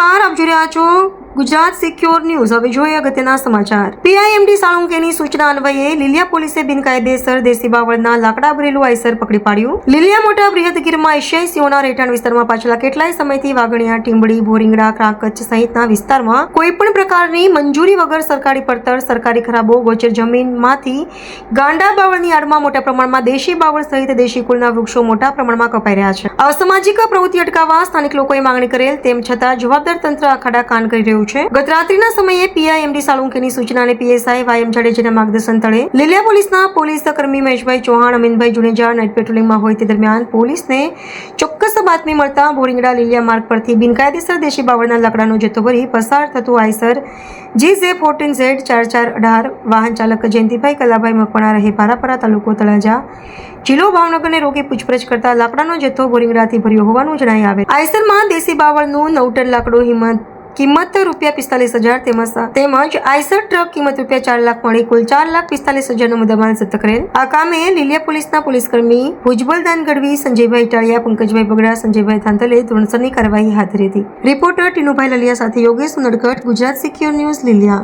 નમસ્કાર, આપ જોઈ રહ્યા છો ગુજરાત સિક્યોર ન્યૂઝ। હવે જોઈએ અગત્યના સમાચાર। પીઆઈએમડી સાળુંકેની સૂચના અન્વયે લીલિયા પોલીસે બિનકાયદેસર દેશી બાવળના લાકડા ભરેલું આઈસર પકડી પાડ્યું। લીલિયા મોટા બૃહદગીરમાં એશિયાઈ સિંહોના રહેઠાણ વિસ્તારમાં પાછલા કેટલાય સમયથી વાગણિયા, ટીંબડી, ભોરીંગડા, ક્રાકચ્છ સહિતના વિસ્તારમાં કોઈપણ પ્રકારની મંજૂરી વગર સરકારી પડતર, સરકારી ખરાબો, ગોચર જમીનમાંથી ગાંડા બાવળની આડમાં મોટા પ્રમાણમાં દેશી બાવળ સહિત દેશી કુળના વૃક્ષો મોટા પ્રમાણમાં કપાઈ રહ્યા છે। અસામાજિક પ્રવૃત્તિ અટકાવવા સ્થાનિક લોકોએ માંગણી કરેલ, તેમ છતાં જવાબદાર તંત્ર આખાડા કાન કરી રહ્યું છે। ગત રાત્રિના સમયે પીઆઈએમડી સાળુંકેની સૂચના અને પીએસઆઈ વાયમ જાડેજાના માર્ગદર્શન તળે લીલિયા પોલીસના પોલીસ કર્મી મહેશભાઈ ચૌહાણ, અમીનભાઈ જુનેજા નાઇટ પેટ્રોલિંગમાં હોય તે દરમિયાન પોલીસને ચોક્કસ બાતમી મળતા ભોરીંગડા લીલિયા માર્ગ પરથી બિનકાયદેસર દેશી બાવળના લાકડાનો જથ્થો ભરી પસાર થતું આઈસર GZ14Z4418 વાહન ચાલક જયંતિભાઈ કલાભાઈ મકવાણા રહે ભારાપરા, તાલુકો તળાજા, જિલ્લો ભાવનગરને રોકી પૂછપરછ કરતા લાકડાનો જથ્થો ભોરીંગડાથી ભર્યો હોવાનું જણાઈ આવે। આઈસરમાં દેશી બાવળનું 9 ટન લાકડું કિંમત ₹45,000 તેમજ આઈસર ટ્રક કિંમત ₹4 લાખ મળી કુલ ₹4,45,000નો મુદ્દામાલ જપ્ત કરેલ। આ કામે લીલિયા પોલીસના પોલીસકર્મી ભુજબલદાન ગઢવી, સંજયભાઈ ઇટાળિયા, પંકજભાઈ બગડા, સંજયભાઈ થાંતલે ધોરણસરની કાર્યવાહી હાથ ધરી હતી। રિપોર્ટર ટીનુભાઈ લલિયા સાથે યોગેશ ઉનડકટ, ગુજરાત સિક્યોર ન્યૂઝ, લીલિયા।